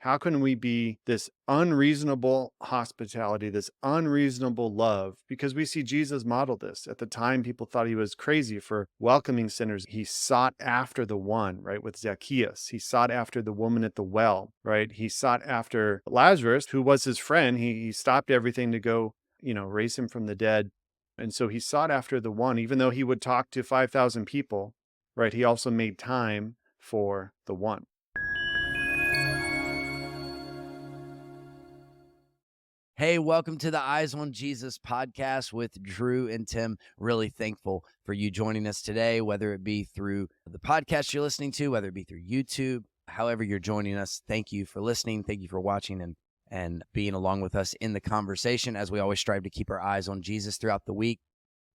How can we be this unreasonable hospitality, this unreasonable love? Because we see Jesus model this. At the time, people thought he was crazy for welcoming sinners. He sought after the one, right, with Zacchaeus. He sought after the woman at the well, right? He sought after Lazarus, who was his friend. He stopped everything to go, raise him from the dead. And so he sought after the one, even though he would talk to 5,000 people, right? He also made time for the one. Hey, welcome to the Eyes on Jesus podcast with Drew and Tim. Really thankful for you joining us today, whether it be through the podcast you're listening to, whether it be through YouTube, however you're joining us. Thank you for listening. Thank you for watching and being along with us in the conversation as we always strive to keep our eyes on Jesus throughout the week.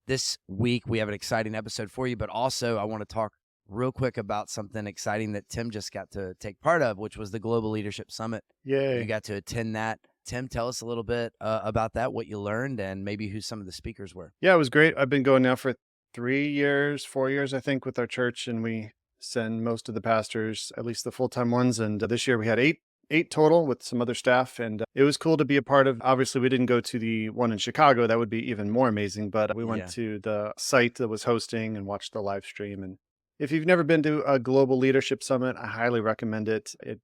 This week, we have an exciting episode for you, but also I want to talk real quick about something exciting that Tim just got to take part of, which was the Global Leadership Summit. Yay. You got to attend that. Tim, tell us a little bit about that, what you learned, and maybe who some of the speakers were. Yeah, it was great. I've been going now for 3 years, 4 years, I think, with our church, and we send most of the pastors, at least the full-time ones. And this year we had eight total with some other staff, and it was cool to be a part of. Obviously, we didn't go to the one in Chicago. That would be even more amazing, but we went to the site that was hosting and watched the live stream. And if you've never been to a Global Leadership Summit, I highly recommend it. It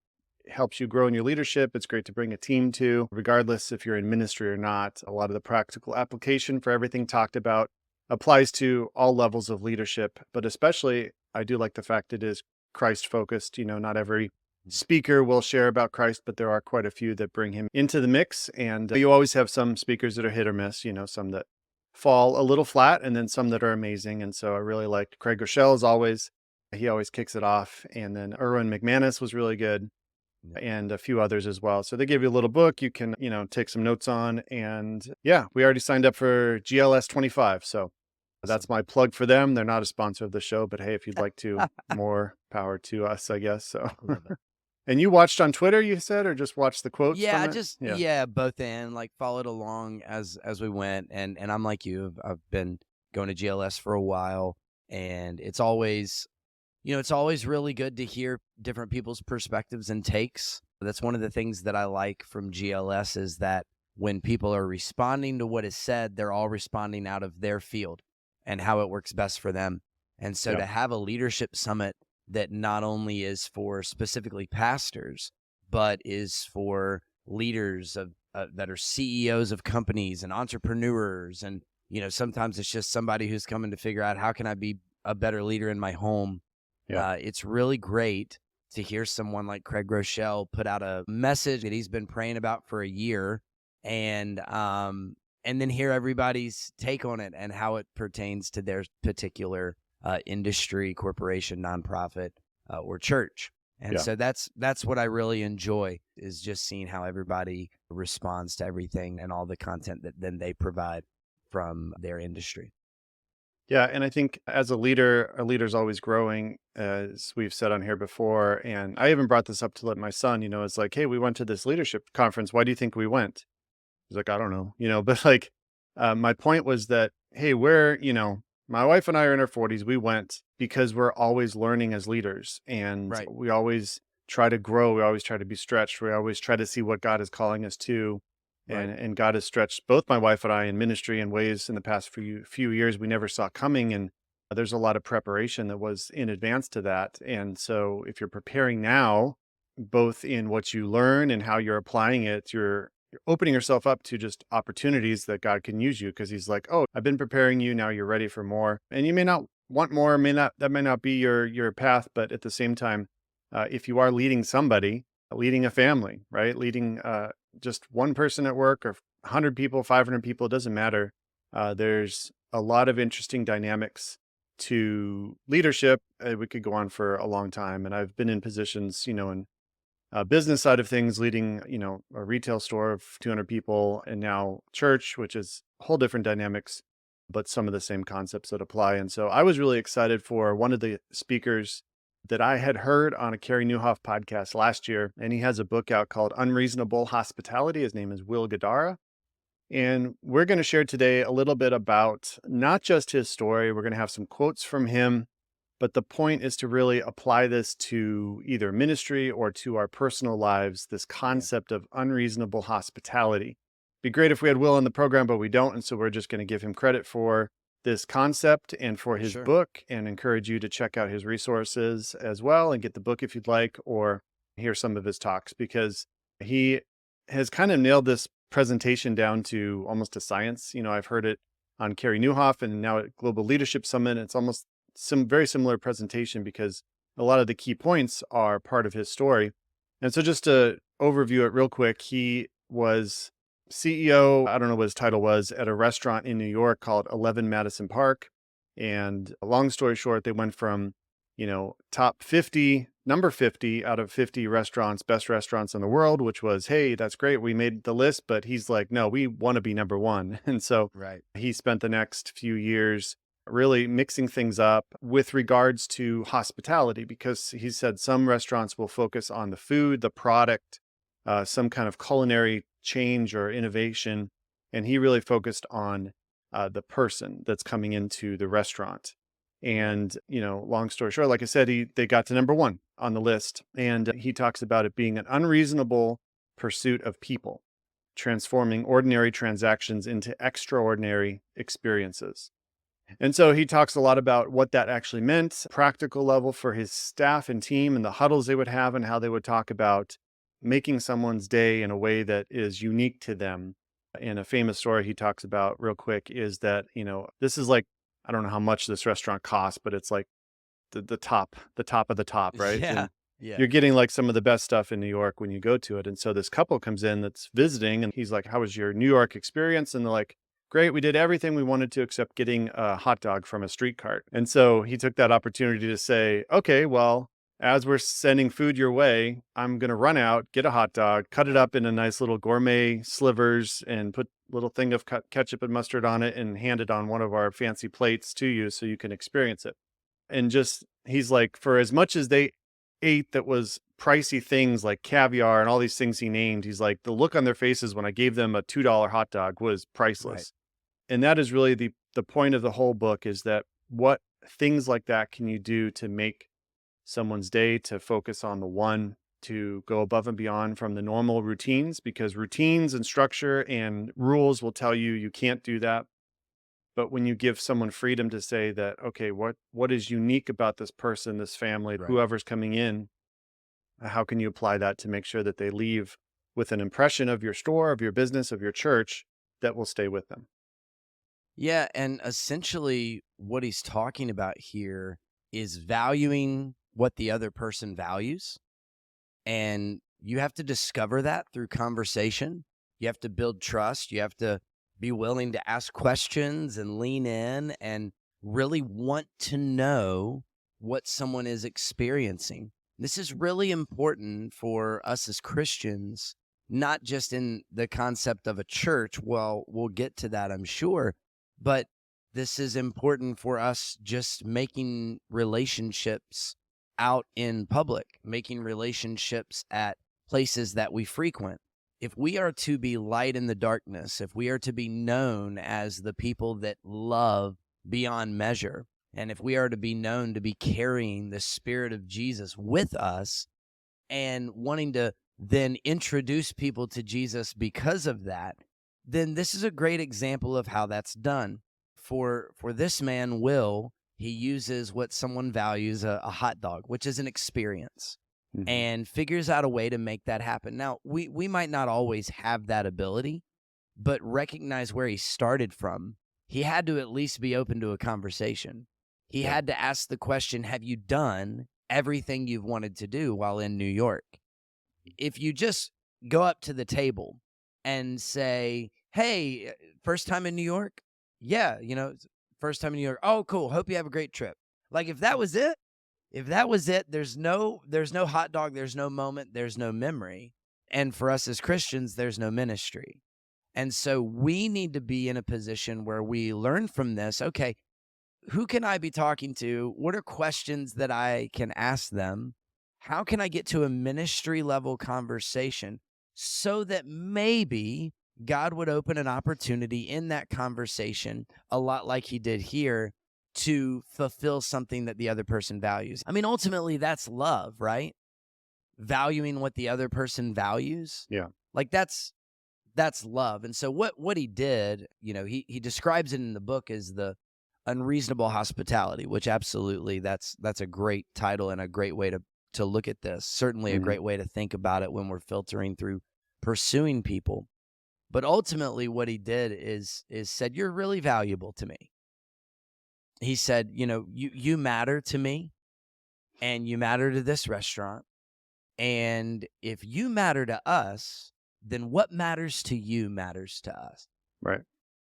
helps you grow in your leadership. It's great to bring a team to, regardless if you're in ministry or not. A lot of the practical application for everything talked about applies to all levels of leadership, but especially I do like the fact it is Christ focused. Not every speaker will share about Christ, but there are quite a few that bring him into the mix. And you always have some speakers that are hit or miss, some that fall a little flat and then some that are amazing. And so I really liked Craig Rochelle as always. He always kicks it off. And then Erwin McManus was really good, and a few others as well. So they give you a little book you can, take some notes on. And yeah, we already signed up for GLS 25. So that's my plug for them. They're not a sponsor of the show, but hey, if you'd like to, more power to us, I guess. So, and you watched on Twitter, you said, or just watched the quotes? Yeah, from it? both in, followed along as we went. And I'm like you, I've been going to GLS for a while, and it's always really good to hear different people's perspectives and takes. That's one of the things that I like from GLS is that when people are responding to what is said, they're all responding out of their field and how it works best for them. And so to have a leadership summit that not only is for specifically pastors, but is for leaders that are CEOs of companies and entrepreneurs. And, sometimes it's just somebody who's coming to figure out how can I be a better leader in my home. Yeah. It's really great to hear someone like Craig Rochelle put out a message that he's been praying about for a year, and then hear everybody's take on it and how it pertains to their particular industry, corporation, nonprofit, or church. And so that's what I really enjoy, is just seeing how everybody responds to everything and all the content that then they provide from their industry. Yeah, and I think as a leader's always growing, as we've said on here before. And I even brought this up to let my son, it's like, hey, we went to this leadership conference. Why do you think we went? He's like, I don't know, but my point was that, hey, my wife and I are in our 40s. We went because we're always learning as leaders, and we always try to grow. We always try to be stretched. We always try to see what God is calling us to. And God has stretched both my wife and I in ministry in ways in the past few years we never saw coming. And there's a lot of preparation that was in advance to that. And so if you're preparing now, both in what you learn and how you're applying it, you're opening yourself up to just opportunities that God can use you, because he's like, oh, I've been preparing you. Now you're ready for more. And you may not want more, that may not be your path. But at the same time, if you are leading somebody, leading a family, right? Leading just one person at work, or 100 people, 500 people, it doesn't matter. There's a lot of interesting dynamics to leadership. We could go on for a long time. And I've been in positions, in business side of things, leading, a retail store of 200 people, and now church, which is whole different dynamics, but some of the same concepts that apply. And so I was really excited for one of the speakers that I had heard on a Carey Nieuwhof podcast last year. And he has a book out called Unreasonable Hospitality. His name is Will Guidara. And we're going to share today a little bit about not just his story. We're going to have some quotes from him, But the point is to really apply this to either ministry or to our personal lives, this Yeah. concept of unreasonable hospitality. Be great if we had Will in the program, but we don't. And so we're just going to give him credit for this concept and for his Sure. book, and encourage you to check out his resources as well and get the book if you'd like, or hear some of his talks, because he has kind of nailed this presentation down to almost a science. I've heard it on Carey Nieuwhof and now at Global Leadership Summit. It's almost some very similar presentation because a lot of the key points are part of his story. And so just to overview it real quick, he was CEO, I don't know what his title was, at a restaurant in New York called 11 Madison Park. And long story short, they went from, top 50, number 50 out of 50 restaurants, best restaurants in the world, which was, hey, that's great. We made the list. But he's like, no, we want to be number one. And so Right. he spent the next few years really mixing things up with regards to hospitality, because he said some restaurants will focus on the food, the product, some kind of culinary change or innovation. And he really focused on the person that's coming into the restaurant. And, long story short, like I said, they got to number one on the list. And he talks about it being an unreasonable pursuit of people, transforming ordinary transactions into extraordinary experiences. And so he talks a lot about what that actually meant, practical level for his staff and team, and the huddles they would have, and how they would talk about making someone's day in a way that is unique to them. And a famous story he talks about real quick is that, this is like, I don't know how much this restaurant costs, but it's like the top of the top, right? Yeah. And Yeah. you're getting like some of the best stuff in New York when you go to it. And so this couple comes in that's visiting, and he's like, how was your New York experience? And they're like, great. We did everything we wanted to except getting a hot dog from a street cart. And so he took that opportunity to say, okay, well, as we're sending food your way, I'm going to run out, get a hot dog, cut it up into nice little gourmet slivers, and put a little thing of ketchup and mustard on it and hand it on one of our fancy plates to you so you can experience it. And just, he's like, for as much as they ate that was pricey things like caviar and all these things he named, he's like, the look on their faces when I gave them a $2 hot dog was Right. priceless. And that is really the point of the whole book, is that what things like that can you do to make someone's day, to focus on the one, to go above and beyond from the normal routines, because routines and structure and rules will tell you you can't do that. But when you give someone freedom to say that, okay, what is unique about this person, this family, Right. whoever's coming in, how can you apply that to make sure that they leave with an impression of your store, of your business, of your church that will stay with them? Yeah, and essentially what he's talking about here is valuing what the other person values. And you have to discover that through conversation. You have to build trust. You have to be willing to ask questions and lean in and really want to know what someone is experiencing. This is really important for us as Christians, not just in the concept of a church. Well, we'll get to that, I'm sure, but this is important for us just making relationships out in public, making relationships at places that we frequent. If we are to be light in the darkness, if we are to be known as the people that love beyond measure, and if we are to be known to be carrying the Spirit of Jesus with us and wanting to then introduce people to Jesus because of that, then this is a great example of how that's done. For this man, Will, he uses what someone values, a hot dog, which is an experience, Mhm. and figures out a way to make that happen. Now, we might not always have that ability, but recognize where he started from. He had to at least be open to a conversation. He Yeah. had to ask the question, have you done everything you've wanted to do while in New York? If you just go up to the table and say, "Hey, first time in New York?" "Yeah, first time in New York." "Oh, cool. Hope you have a great trip." Like if that was it, there's no hot dog, there's no moment, there's no memory. And for us as Christians, there's no ministry. And so we need to be in a position where we learn from this. Okay, who can I be talking to? What are questions that I can ask them? How can I get to a ministry level conversation so that maybe God would open an opportunity in that conversation, a lot like he did here, to fulfill something that the other person values. I mean, ultimately, that's love, right? Valuing what the other person values. Yeah. Like that's love. And so what he did, he describes it in the book as the Unreasonable Hospitality, which absolutely that's a great title and a great way to look at this. Certainly a Hmm. great way to think about it when we're filtering through pursuing people. But ultimately what he did is said, you're really valuable to me. He said, you matter to me and you matter to this restaurant. And if you matter to us, then what matters to you matters to us. Right.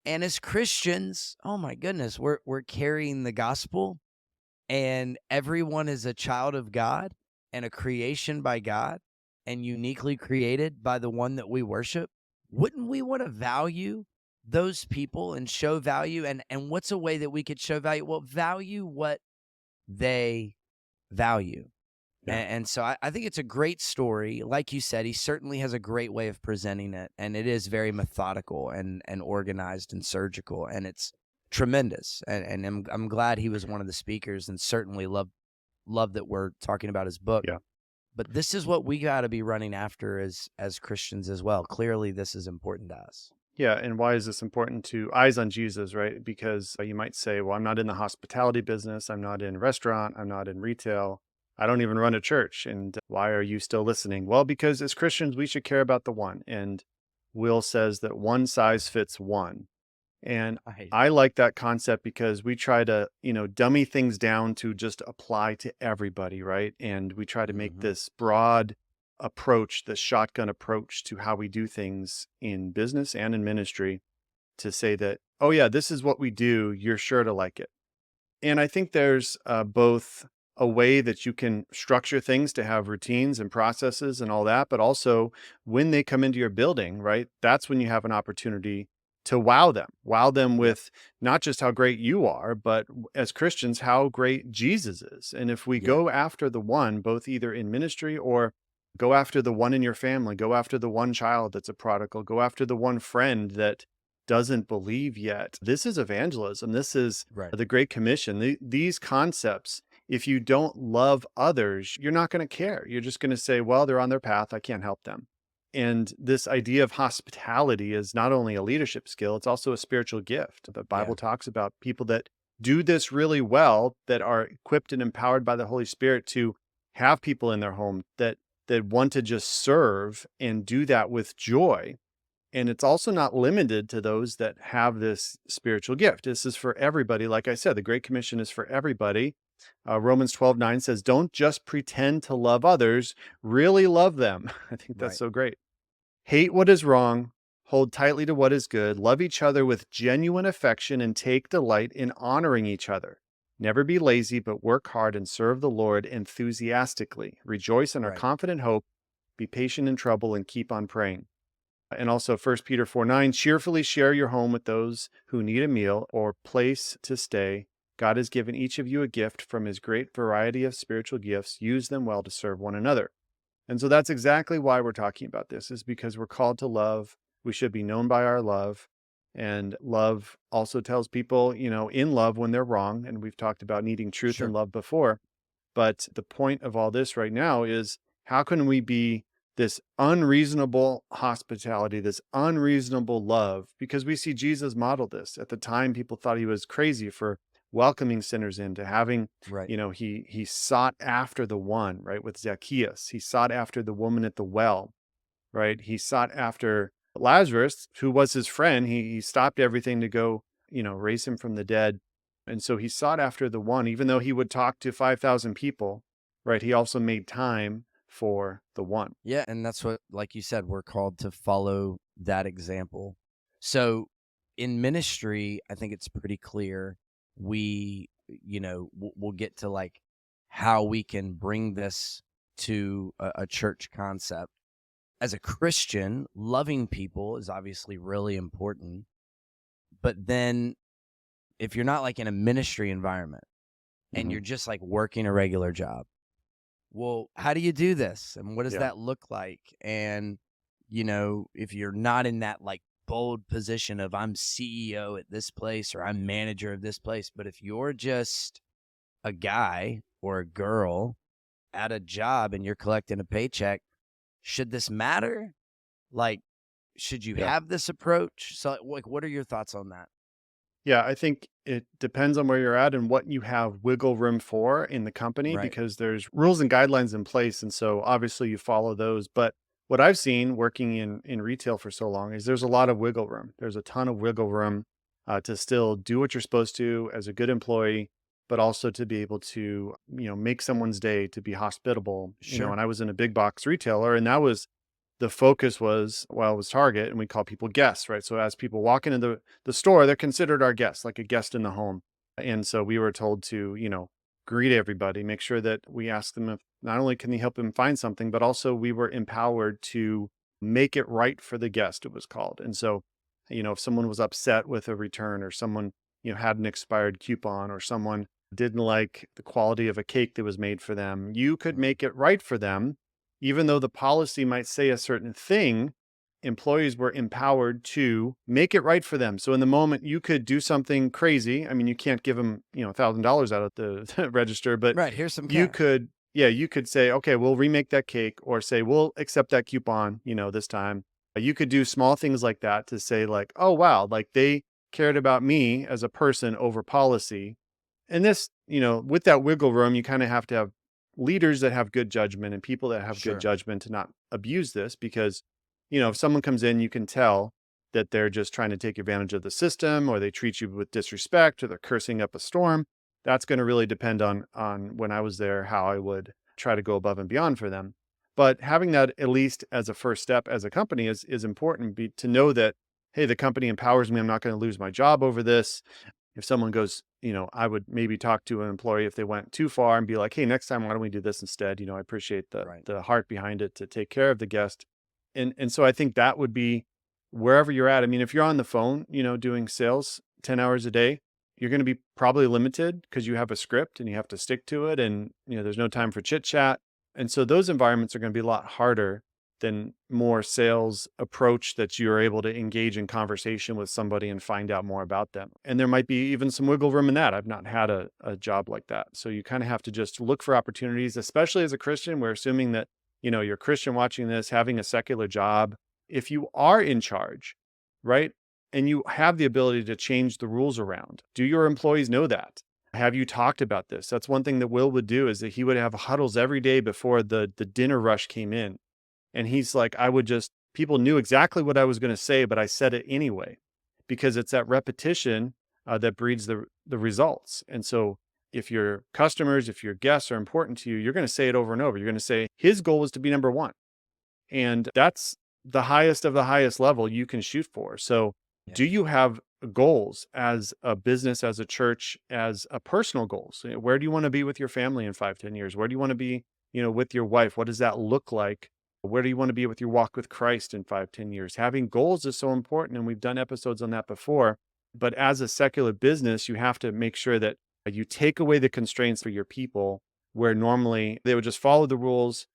And as Christians, oh my goodness, we're carrying the gospel, and everyone is a child of God and a creation by God and uniquely created by the one that we worship. Wouldn't we want to value those people and show value? And what's a way that we could show value? Well, value what they value. Yeah. And so I think it's a great story. Like you said, he certainly has a great way of presenting it. And it is very methodical and organized and surgical. And it's tremendous. And I'm glad he was one of the speakers, and certainly love that we're talking about his book. Yeah. But this is what we got to be running after as Christians as well. Clearly, this is important to us. Yeah, and why is this important to eyes on Jesus, right? Because you might say, well, I'm not in the hospitality business. I'm not in restaurant. I'm not in retail. I don't even run a church. And why are you still listening? Well, because as Christians, we should care about the one. And Will says that one size fits one. And Right. I like that concept because we try to, dummy things down to just apply to everybody, right? And we try to make Hmm. this broad approach, this shotgun approach to how we do things in business and in ministry to say that, oh, yeah, this is what we do. You're sure to like it. And I think there's both a way that you can structure things to have routines and processes and all that, but also when they come into your building, right? That's when you have an opportunity to wow them Yep. with not just how great you are, but as Christians, how great Jesus is. And if we Yeah. go after the one, both either in ministry or go after the one in your family, go after the one child that's a prodigal, go after the one friend that doesn't believe yet. This is evangelism. This is Right. the Great Commission. These concepts, if you don't love others, you're not going to care. You're just going to say, well, they're on their path. I can't help them. And this idea of hospitality is not only a leadership skill, it's also a spiritual gift. The Yeah. Bible talks about people that do this really well, that are equipped and empowered by the Holy Spirit to have people in their home that want to just serve and do that with joy. And it's also not limited to those that have this spiritual gift. This is for everybody. Like I said, the Great Commission is for everybody. Romans 12:9 says, don't just pretend to love others, really love them. I think that's Right. so great. Hate what is wrong, hold tightly to what is good, love each other with genuine affection, and take delight in honoring each other. Never be lazy, but work hard and serve the Lord enthusiastically. Rejoice in our Right. confident hope, be patient in trouble, and keep on praying. And also 1 Peter 4:9, cheerfully share your home with those who need a meal or place to stay. God has given each of you a gift from his great variety of spiritual gifts. Use them well to serve one another. And so that's exactly why we're talking about this, is because we're called to love. We should be known by our love. And love also tells people, in love when they're wrong. And we've talked about needing truth and Sure. love before. But the point of all this right now is how can we be this unreasonable hospitality, this unreasonable love? Because we see Jesus model this. At the time, people thought he was crazy for welcoming sinners into having, Right. he sought after the one, right, with Zacchaeus. He sought after the woman at the well, right? He sought after Lazarus, who was his friend. He stopped everything to go, raise him from the dead. And so he sought after the one, even though he would talk to 5,000 people, right? He also made time for the one. Yeah, and that's what, like you said, we're called to follow that example. So in ministry, I think it's pretty clear. We'll get to like how we can bring this to a church concept. As a Christian, loving people is obviously really important. But then if you're not like in a ministry environment and Hmm. you're just like working a regular job, well, how do you do this? And what does Yeah. that look like? And, if you're not in that like bold position of I'm CEO at this place or I'm manager of this place. But if you're just a guy or a girl at a job and you're collecting a paycheck, should this matter? Like, should you Yeah. have this approach? So, like, what are your thoughts on that? Yeah, I think it depends on where you're at and what you have wiggle room for in the company Right. because there's rules and guidelines in place. And so obviously you follow those. But what I've seen working in retail for so long is there's a lot of wiggle room. There's a ton of wiggle room to still do what you're supposed to as a good employee, but also to be able to, make someone's day, to be hospitable. Sure. And I was in a big box retailer and that was the focus was, well, it was Target, and we call people guests, right? So as people walk into the store, they're considered our guests, like a guest in the home. And so we were told to, greet everybody, make sure that we ask them if not only can they help them find something, but also we were empowered to make it right for the guest, it was called. And so, if someone was upset with a return or someone, had an expired coupon or someone didn't like the quality of a cake that was made for them, you could Mhm. make it right for them even though the policy might say a certain thing, employees were empowered to make it right for them. So in the moment you could do something crazy. I mean, you can't give them, $1,000 out at the register, but Right. Here's some you cash. could, yeah, you could say, okay, we'll remake that cake or say, we'll accept that coupon, this time. You could do small things like that to say like, oh, wow, like they cared about me as a person over policy. And this, with that wiggle room, you kind of have to have leaders that have good judgment and people that have good Sure. judgment to not abuse this because, if someone comes in, you can tell that they're just trying to take advantage of the system or they treat you with disrespect or they're cursing up a storm. That's going to really depend on when I was there, how I would try to go above and beyond for them. But having that at least as a first step as a company is important to know that, hey, the company empowers me. I'm not going to lose my job over this. If someone goes, I would maybe talk to an employee if they went too far and be like, "Hey, next time, why don't we do this instead?" I appreciate the Right. the heart behind it to take care of the guest. And so I think that would be wherever you're at. I mean, if you're on the phone, doing sales 10 hours a day, you're going to be probably limited because you have a script and you have to stick to it and there's no time for chit chat. And so those environments are going to be a lot harder than more sales approach that you're able to engage in conversation with somebody and find out more about them. And there might be even some wiggle room in that. I've not had a job like that. So you kind of have to just look for opportunities, especially as a Christian. We're assuming that, you're a Christian watching this, having a secular job. If you are in charge, right? And you have the ability to change the rules around, do your employees know that? Have you talked about this? That's one thing that Will would do is that he would have huddles every day before the dinner rush came in and he's like, I would just, people knew exactly what I was going to say, but I said it anyway, because it's that repetition that breeds the results. And so if your customers, if your guests are important to you, you're going to say it over and over. You're going to say, his goal was to be number one. And that's the highest of the highest level you can shoot for. So Yeah. do you have goals as a business, as a church, as a personal goals? Where do you want to be with your family in 5, 10 years? Where do you want to be, with your wife? What does that look like? Where do you want to be with your walk with Christ in 5, 10 years? Having goals is so important. And we've done episodes on that before. But as a secular business, you have to make sure that you take away the constraints for your people where normally they would just follow the rules.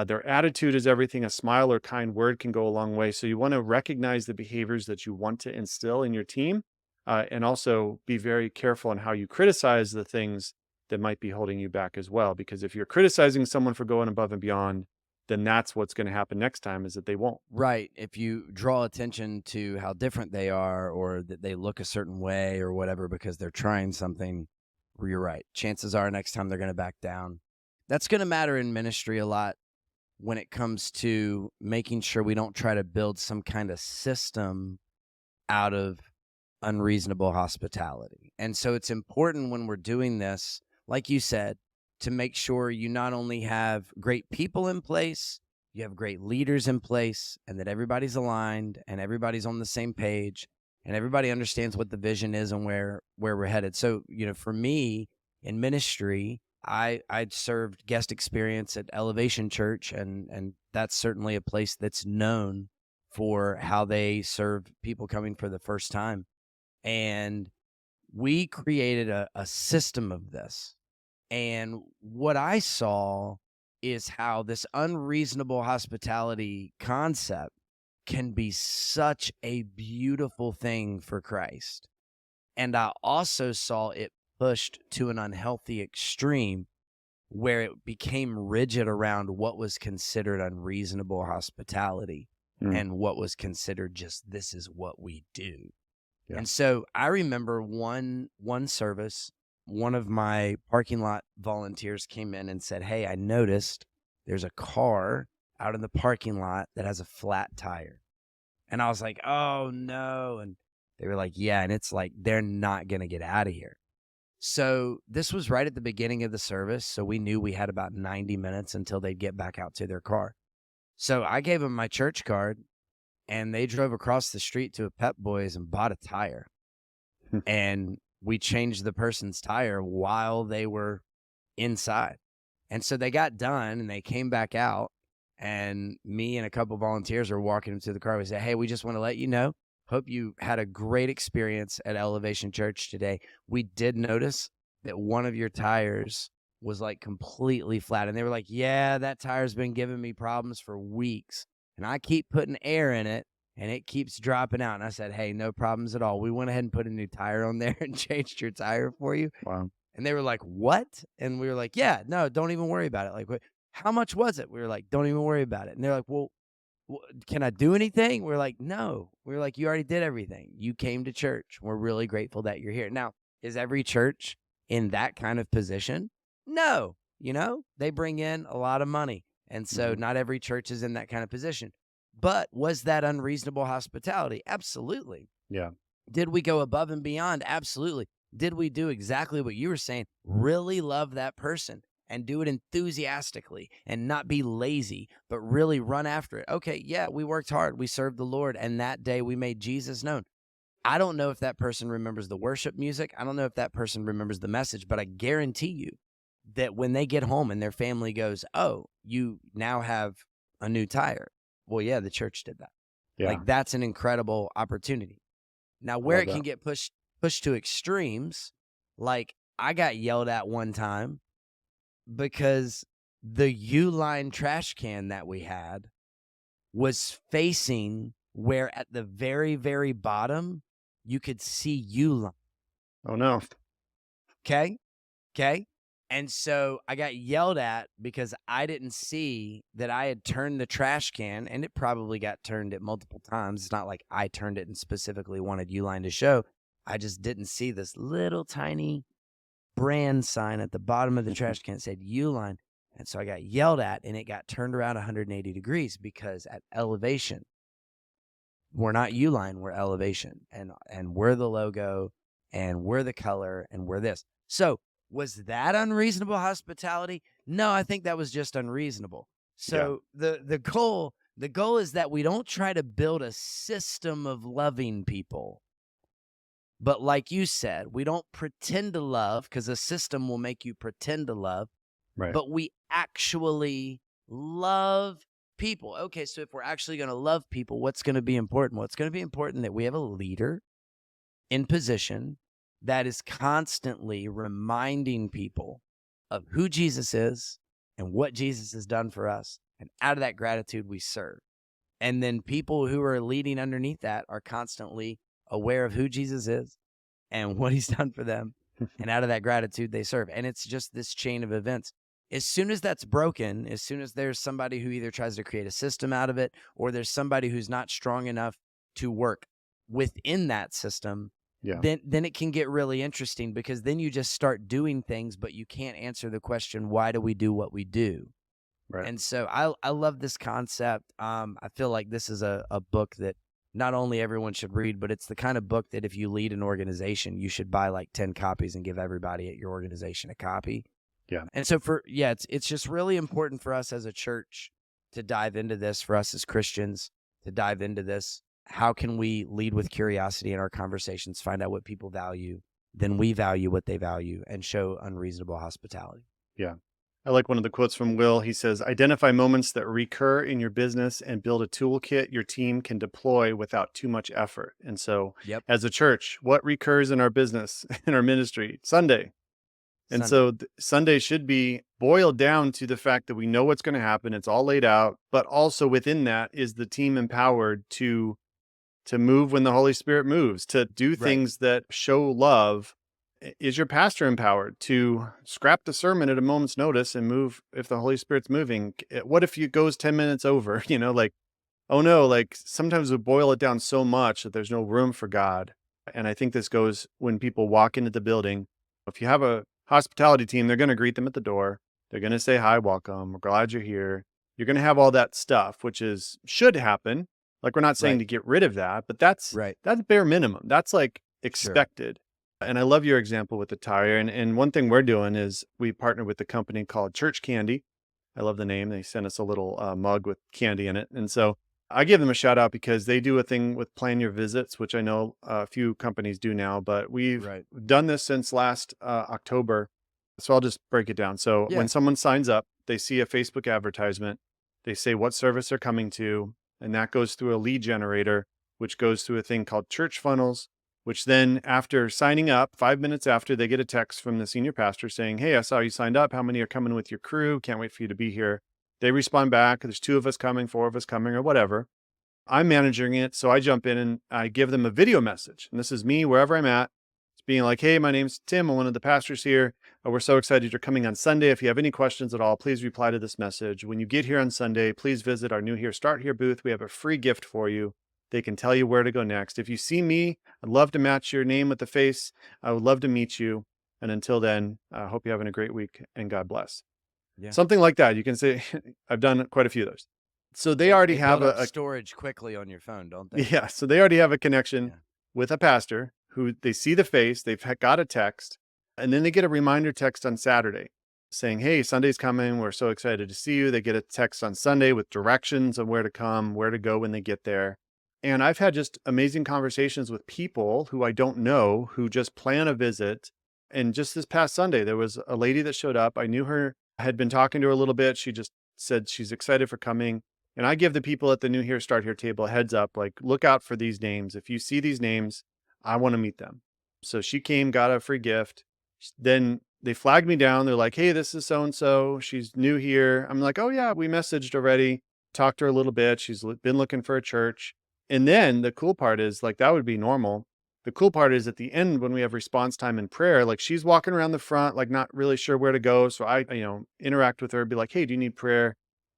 Their attitude is everything. A smile or kind word can go a long way. So you want to recognize the behaviors that you want to instill in your team, and also be very careful in how you criticize the things that might be holding you back as well. Because if you're criticizing someone for going above and beyond, then that's what's going to happen next time is that they won't. Right. If you draw attention to how different they are or that they look a certain way or whatever because they're trying something, you're right. Chances are next time they're going to back down. That's going to matter in ministry a lot when it comes to making sure we don't try to build some kind of system out of unreasonable hospitality. And so it's important when we're doing this, like you said, to make sure you not only have great people in place, you have great leaders in place, and that everybody's aligned and everybody's on the same page and everybody understands what the vision is and where we're headed. So, for me in ministry, I'd served guest experience at Elevation Church, and that's certainly a place that's known for how they serve people coming for the first time. And we created a system of this. And what I saw is how this unreasonable hospitality concept can be such a beautiful thing for Christ. And I also saw it pushed to an unhealthy extreme where it became rigid around what was considered unreasonable hospitality Mm, and what was considered just this is what we do. yeah. And so I remember one service, one of my parking lot volunteers came in and said, "Hey, I noticed there's a car out in the parking lot that has a flat tire." And I was like, "Oh no." And they were like, "Yeah." And it's like, they're not going to get out of here. So this was right at the beginning of the service. So we knew we had about 90 minutes until they'd get back out to their car. So I gave them my church card and they drove across the street to a Pep Boys and bought a tire. And we changed the person's tire while they were inside. And so they got done and they came back out, and me and a couple volunteers are walking them to the car. We said, "Hey, we just want to let you know, hope you had a great experience at Elevation Church today. We did notice that one of your tires was like completely flat." And they were like, "Yeah, that tire's been giving me problems for weeks. And I keep putting air in it and it keeps dropping out." And I said, "Hey, no problems at all. We went ahead and put a new tire on there and changed your tire for you." Wow. And they were like, "What?" And we were like, "Yeah, no, don't even worry about it." Like, "What? How much was it?" We were like, "Don't even worry about it." And they're like, "Well, can I do anything?" We're like, "No." We're like, "You already did everything. You came to church. We're really grateful that you're here." Now, is every church in that kind of position? No. They bring in a lot of money. And so Mhm. not every church is in that kind of position. But was that unreasonable hospitality? Absolutely. Yeah. Did we go above and beyond? Absolutely. Did we do exactly what you were saying? Really love that person and do it enthusiastically and not be lazy, but really run after it. Okay, yeah, we worked hard. We served the Lord. And that day we made Jesus known. I don't know if that person remembers the worship music. I don't know if that person remembers the message, but I guarantee you that when they get home and their family goes, "Oh, you now have a new tire." Well, yeah, the church did that. Yeah. Like, that's an incredible opportunity. Now, I where love it can that. get pushed to extremes, like I got yelled at one time because the U-line trash can that we had was facing where at the very, very bottom you could see U-line. Oh, no. Okay. Okay. And so I got yelled at because I didn't see that I had turned the trash can, and it probably got turned at multiple times. It's not like I turned it and specifically wanted Uline to show. I just didn't see this little tiny brand sign at the bottom of the trash can that said Uline. And so I got yelled at, and it got turned around 180 degrees because at elevation, we're not Uline, we're elevation. And we're the logo, and we're the color, and we're this. So was that unreasonable hospitality? No, I think that was just unreasonable. Yeah. So the goal is that we don't try to build a system of loving people. But like you said, we don't pretend to love, because a system will make you pretend to love, Right. but we actually love people. Okay, so if we're actually going to love people, what's going to be important? Well, it's going to be important that we have a leader in position that is constantly reminding people of who Jesus is and what Jesus has done for us. And out of that gratitude, we serve. And then people who are leading underneath that are constantly aware of who Jesus is and what he's done for them. And out of that gratitude, they serve. And it's just this chain of events. As soon as that's broken, as soon as there's somebody who either tries to create a system out of it, or there's somebody who's not strong enough to work within that system, Yeah. then it can get really interesting, because then you just start doing things, but you can't answer the question, why do we do what we do? Right. And so I love this concept. I feel like this is a book that not only everyone should read, but it's the kind of book that if you lead an organization, you should buy like 10 copies and give everybody at your organization a copy. Yeah. And so it's just really important for us as a church to dive into this, for us as Christians to dive into this. How can we lead with curiosity in our conversations, find out what people value, then we value what they value, and show unreasonable hospitality? Yeah. I like one of the quotes from Will. He says, "Identify moments that recur in your business and build a toolkit your team can deploy without too much effort." And so, Yep. as a church, what recurs in our business, in our ministry? Sunday. And Sunday. so Sunday should be boiled down to the fact that we know what's going to happen. It's all laid out, but also within that is the team empowered to move when the Holy Spirit moves, to do Right. things that show love. Is your pastor empowered to scrap the sermon at a moment's notice and move if the Holy Spirit's moving? What if it goes 10 minutes over? Like, oh no, like sometimes we boil it down so much that there's no room for God. And I think this goes when people walk into the building. If you have a hospitality team, they're going to greet them at the door. They're going to say, hi, welcome. We're glad you're here. You're going to have all that stuff, which is should happen. Like we're not saying Right. to get rid of that, but that's Right. that's bare minimum. That's like Sure. expected. And I love your example with the tire. And one thing we're doing is we partnered with a company called Church Candy. I love the name. They sent us a little mug with candy in it. And so I give them a shout out because they do a thing with plan your visits, which I know a few companies do now, but we've Right. done this since last October. So I'll just break it down. So when Yeah. someone signs up, they see a Facebook advertisement, they say what service they're coming to, and that goes through a lead generator, which goes through a thing called church funnels, which then after signing up, 5 minutes after, they get a text from the senior pastor saying, hey, I saw you signed up. How many are coming with your crew? Can't wait for you to be here. They respond back, there's 2 of us coming, 4 of us coming, or whatever. I'm managing it. So I jump in and I give them a video message. And this is me wherever I'm at. It's being like, hey, my name's Tim. I'm one of the pastors here. We're so excited you're coming on Sunday. If you have any questions at all, please reply to this message. When you get here on Sunday, please visit our new Here Start Here booth. We have a free gift for you. They can tell you where to go next. If you see me, I'd love to match your name with the face. I would love to meet you. And until then, I hope you're having a great week and God bless. Yeah. Something like that. You can say, I've done quite a few of those. So they already They have build up a storage quickly on your phone, don't they? yeah. So they already have a connection Yeah. with a pastor who they see the face, they've got a text, and then they get a reminder text on Saturday saying, hey, Sunday's coming. We're so excited to see you. They get a text on Sunday with directions on where to come, where to go when they get there. And I've had just amazing conversations with people who I don't know who just plan a visit. And just this past Sunday, there was a lady that showed up. I knew her, I had been talking to her a little bit. She just said she's excited for coming. And I give the people at the New Here Start Here table a heads up, like, look out for these names. If you see these names, I want to meet them. So she came, got a free gift. Then they flagged me down. They're like, hey, this is so and so. She's new here. I'm like, oh, yeah, we messaged already, talked to her a little bit. She's been looking for a church. And then the cool part is, like, that would be normal. The cool part is at the end when we have response time in prayer, like she's walking around the front, like not really sure where to go. So I, interact with her, be like, hey, do you need prayer?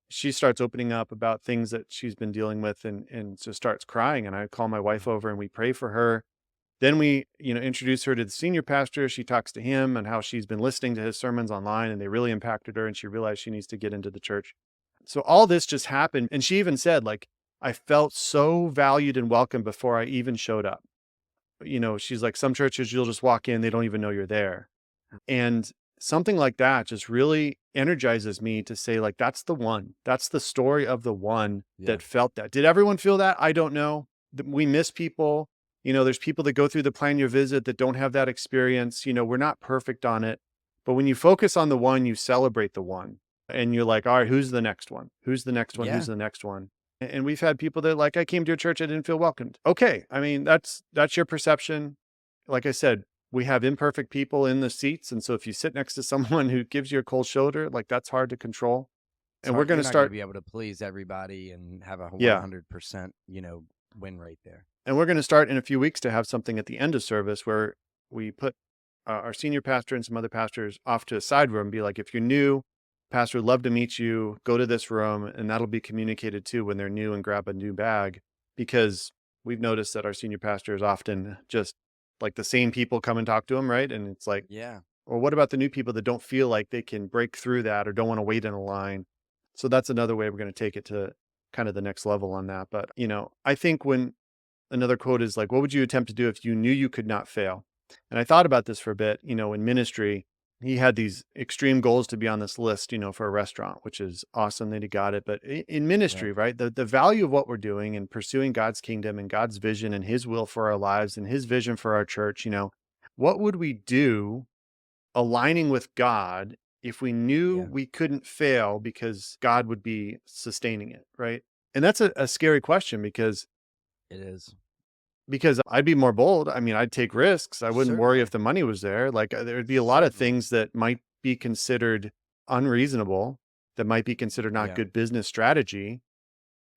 She starts opening up about things that she's been dealing with and just starts crying. And I call my wife over and we pray for her. Then we, introduce her to the senior pastor. She talks to him and how she's been listening to his sermons online and they really impacted her and she realized she needs to get into the church. So all this just happened. And she even said, like, I felt so valued and welcome before I even showed up. She's like, some churches you'll just walk in, they don't even know you're there. And something like that just really energizes me to say, like, that's the one. That's the story of the one Yeah. that felt that. Did everyone feel that? I don't know. We miss people. There's people that go through the plan your visit that don't have that experience. We're not perfect on it. But when you focus on the one, you celebrate the one. And you're like, all right, who's the next one? Who's the next one? Who's Yeah. the next one? And we've had people that like, I came to your church, I didn't feel welcomed. Okay. I mean, that's your perception. Like I said, we have imperfect people in the seats. And so if you sit next to someone who gives you a cold shoulder, like that's hard to control. It's And we're hard. going You're to not going to start, be able to please everybody and have a yeah. 100%, win rate there. And we're going to start in a few weeks to have something at the end of service where we put our senior pastor and some other pastors off to a side room and be like, if you're new, pastor would love to meet you, go to this room. And that'll be communicated too when they're new and grab a new bag, because we've noticed that our senior pastors often just like the same people come and talk to them. Right. And it's like, Yeah. or what about the new people that don't feel like they can break through that or don't want to wait in a line? So that's another way we're going to take it to kind of the next level on that. But, I think when another quote is like, what would you attempt to do if you knew you could not fail? And I thought about this for a bit, in ministry, he had these extreme goals to be on this list, for a restaurant, which is awesome that he got it. But in Right. ministry, right, the value of what we're doing and pursuing God's kingdom and God's vision and his will for our lives and his vision for our church, what would we do aligning with God if we knew Yeah. we couldn't fail because God would be sustaining it, right? And that's a scary question because It is. because I'd be more bold. I mean, I'd take risks. I wouldn't worry if Certainly. the money was there. Like, there'd be a lot of Certainly. things that might be considered unreasonable, that might be considered not Yeah. good business strategy.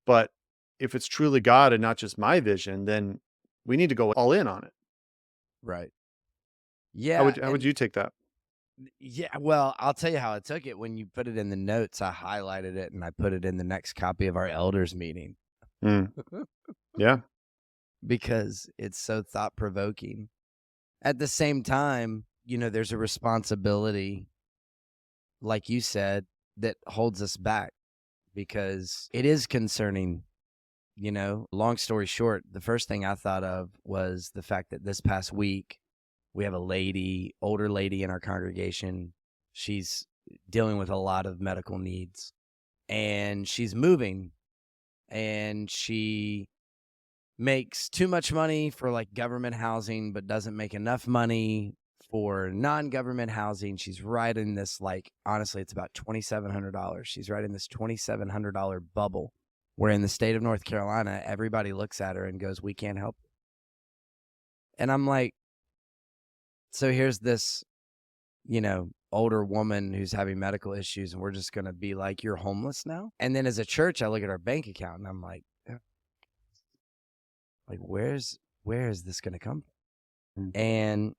But if it's truly God and not just my vision, then we need to go all in on it. Right. How Yeah, would how would and you take that? yeah, well, I'll tell you how I took it. When you put it in the notes, I highlighted it and I put it in the next copy of our elders meeting Mm, yeah, because it's so thought provoking. At the same time, there's a responsibility, like you said, that holds us back because it is concerning. Long story short, the first thing I thought of was the fact that this past week we have a older lady in our congregation. She's dealing with a lot of medical needs and she's moving, and she makes too much money for like government housing, but doesn't make enough money for non-government housing. She's right in this, like, honestly, it's about $2,700. She's right in this $2,700 bubble where in the state of North Carolina, everybody looks at her and goes, "We can't help." And I'm like, so here's this, older woman who's having medical issues, and we're just going to be like, "You're homeless now?" And then as a church, I look at our bank account and I'm like, where is this going to come mm, from? And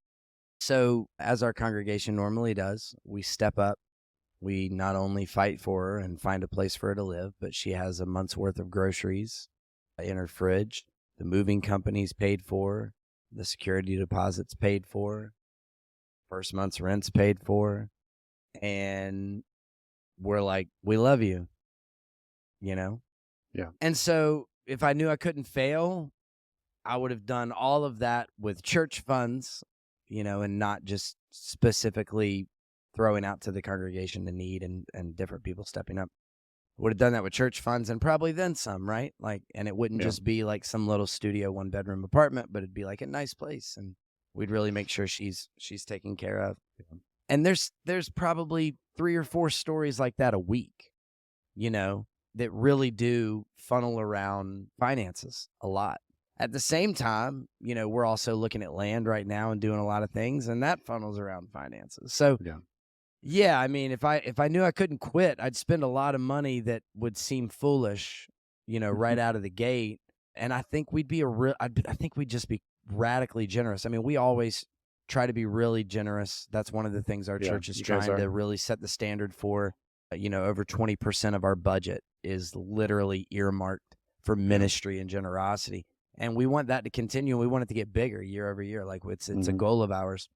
so, as our congregation normally does, we step up. We not only fight for her and find a place for her to live, but she has a month's worth of groceries in her fridge. The moving company's paid for, the security deposit's paid for, first month's rent's paid for, and we're like, "We love you," you know? yeah, And so, if I knew I couldn't fail, I would have done all of that with church funds, and not just specifically throwing out to the congregation the need and different people stepping up. Would have done that with church funds and probably then some, right? Like, and it wouldn't yeah, just be like some little studio 1 bedroom apartment, but it'd be like a nice place, and we'd really make sure she's taken care of. And there's probably 3 or 4 stories like that a week, you know, that really do funnel around finances a lot. At the same time, we're also looking at land right now and doing a lot of things, and that funnels around finances. So, yeah, yeah, I mean, if I knew I couldn't quit, I'd spend a lot of money that would seem foolish, mhm, right out of the gate. And I think we'd be a real. I think we'd just be radically generous. I mean, we always try to be really generous. That's one of the things our yeah. church is You guys trying are. to really set the standard for. Over 20% of our budget is literally earmarked for Yeah, ministry and generosity, and we want that to continue. We want it to get bigger year over year. Like it's a hmm, goal of ours.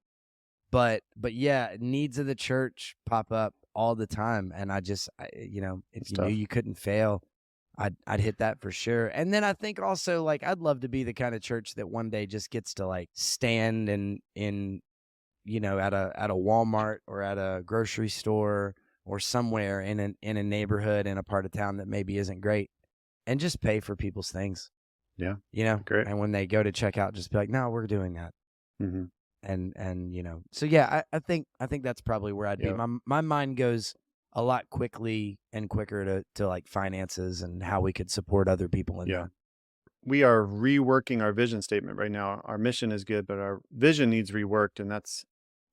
But yeah, needs of the church pop up all the time, and if it's you knew tough. you couldn't fail, I'd hit that for sure. And then I think also, like, I'd love to be the kind of church that one day just gets to like stand in at a Walmart or at a grocery store or somewhere in a neighborhood in a part of town that maybe isn't great, and just pay for people's things, Yeah, great. and when they go to check out, just be like, "No, we're doing that." Hmm. And so yeah, I think that's probably where I'd be. Yeah, My mind goes a lot quickly and quicker to like finances and how we could support other people in yeah. that. We are reworking our vision statement right now. Our mission is good, but our vision needs reworked, and that's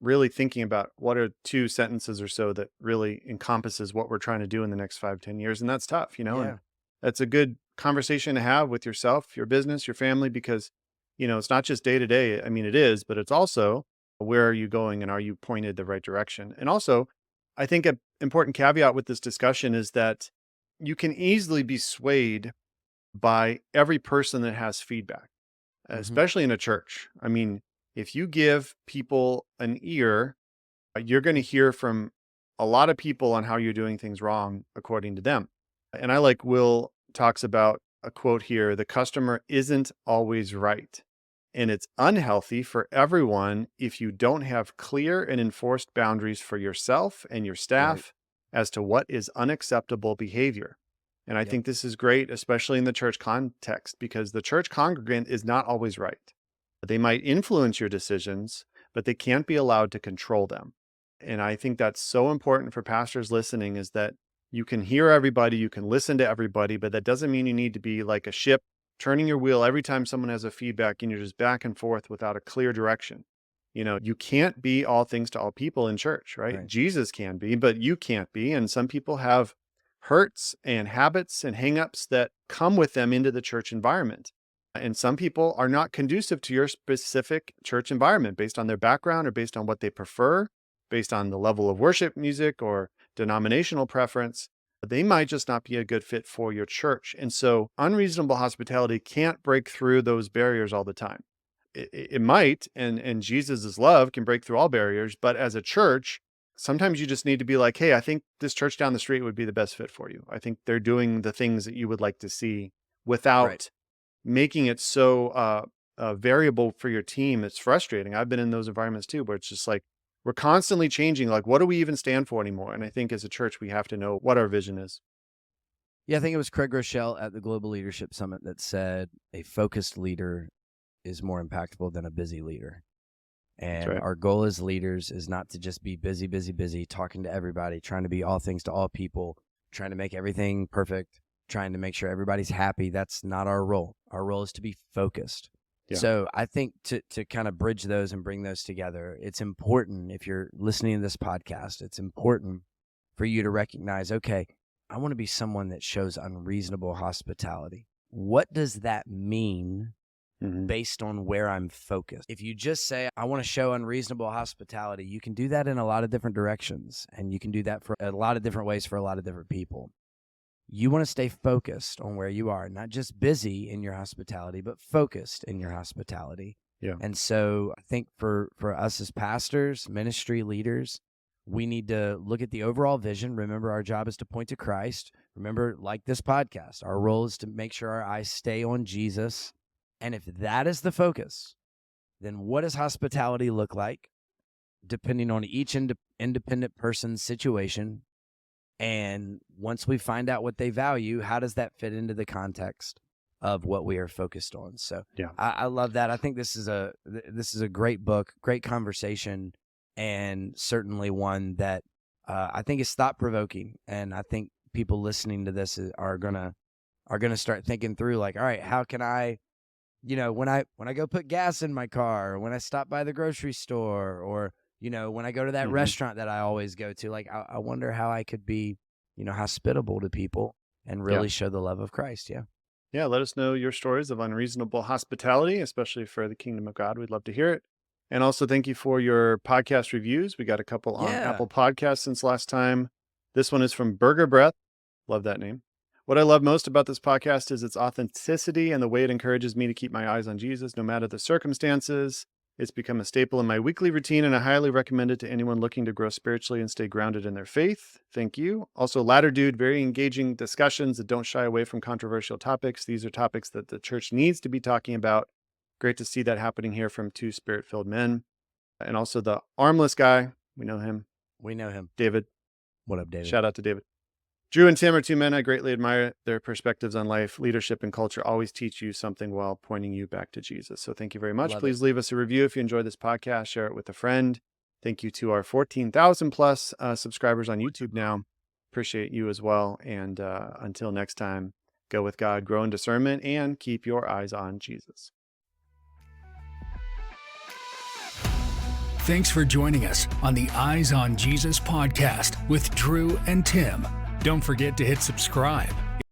really thinking about what are 2 sentences or so that really encompasses what we're trying to do in the next 5, 10 years. And that's tough, and Yeah. that's a good conversation to have with yourself, your business, your family, because, it's not just day to day. I mean, it is, but it's also where are you going and are you pointed the right direction? And also, I think an important caveat with this discussion is that you can easily be swayed by every person that has feedback, Hmm. especially in a church. I mean, if you give people an ear, you're going to hear from a lot of people on how you're doing things wrong according to them. And I like Will talks about a quote here: the customer isn't always right. And it's unhealthy for everyone if you don't have clear and enforced boundaries for yourself and your Right. staff as to what is unacceptable behavior. And I Yep. think this is great, especially in the church context, because the church congregant is not always right. They might influence your decisions, but they can't be allowed to control them. And I think that's so important for pastors listening, is that you can hear everybody, you can listen to everybody, but that doesn't mean you need to be like a ship turning your wheel every time someone has a feedback and you're just back and forth without a clear direction. You can't be all things to all people in church, right? Right. Jesus can be, but you can't be. And some people have hurts and habits and hangups that come with them into the church environment. And some people are not conducive to your specific church environment based on their background or based on what they prefer, based on the level of worship music or denominational preference. They might just not be a good fit for your church. And so unreasonable hospitality can't break through those barriers all the time. It might, and Jesus's love can break through all barriers, but as a church, sometimes you just need to be like, hey, I think this church down the street would be the best fit for you. I think they're doing the things that you would like to see Right. without making it so variable for your team. It's frustrating. I've been in those environments too, where it's just like, we're constantly changing. Like, what do we even stand for anymore? And I think as a church, we have to know what our vision is. Yeah, I think it was Craig Rochelle at the Global Leadership Summit that said a focused leader is more impactful than a busy leader. And right. our goal as leaders is not to just be busy, busy, busy, talking to everybody, trying to be all things to all people, trying to make everything perfect, trying to make sure everybody's happy. That's not our role. Our role is to be focused. Yeah. So I think to kind of bridge those and bring those together, it's important, if you're listening to this podcast, it's important for you to recognize, okay, I want to be someone that shows unreasonable hospitality. What does that mean based on where I'm focused? If you just say, I want to show unreasonable hospitality, you can do that in a lot of different directions, and you can do that for a lot of different ways for a lot of different people. You want to stay focused on where you are, not just busy in your hospitality, but focused in your hospitality. Yeah. And so I think for us as pastors, ministry leaders, we need to look at the overall vision. Remember, our job is to point to Christ. Remember, like this podcast, our role is to make sure our eyes stay on Jesus. And if that is the focus, then what does hospitality look like, depending on each independent person's situation? And once we find out what they value, how does that fit into the context of what we are focused on? So yeah, I love that. I think this is a great book, great conversation, and certainly one that I think is thought-provoking. And I think people listening to this are gonna start thinking through, like, all right, how can I, when I go put gas in my car, or when I stop by the grocery store, or when I go to that restaurant that I always go to, like, I wonder how I could be, hospitable to people and really show the love of Christ. Yeah. Yeah. Let us know your stories of unreasonable hospitality, especially for the kingdom of God. We'd love to hear it. And also thank you for your podcast reviews. We got a couple on Apple Podcasts since last time. This one is from Burger Breath. Love that name. What I love most about this podcast is its authenticity and the way it encourages me to keep my eyes on Jesus, no matter the circumstances. It's become a staple in my weekly routine, and I highly recommend it to anyone looking to grow spiritually and stay grounded in their faith. Thank you. Also, Ladder Dude, very engaging discussions that don't shy away from controversial topics. These are topics that the church needs to be talking about. Great to see that happening here from two spirit-filled men. And also the Armless Guy. We know him. David. What up, David? Shout out to David. Drew and Tim are two men I greatly admire. Their perspectives on life, leadership, and culture always teach you something while pointing you back to Jesus. So thank you very much. Please leave us a review if you enjoyed this podcast. Share it with a friend. Thank you to our 14,000 plus subscribers on YouTube now. Appreciate you as well. And until next time, go with God, grow in discernment, and keep your eyes on Jesus. Thanks for joining us on the Eyes on Jesus podcast with Drew and Tim. Don't forget to hit subscribe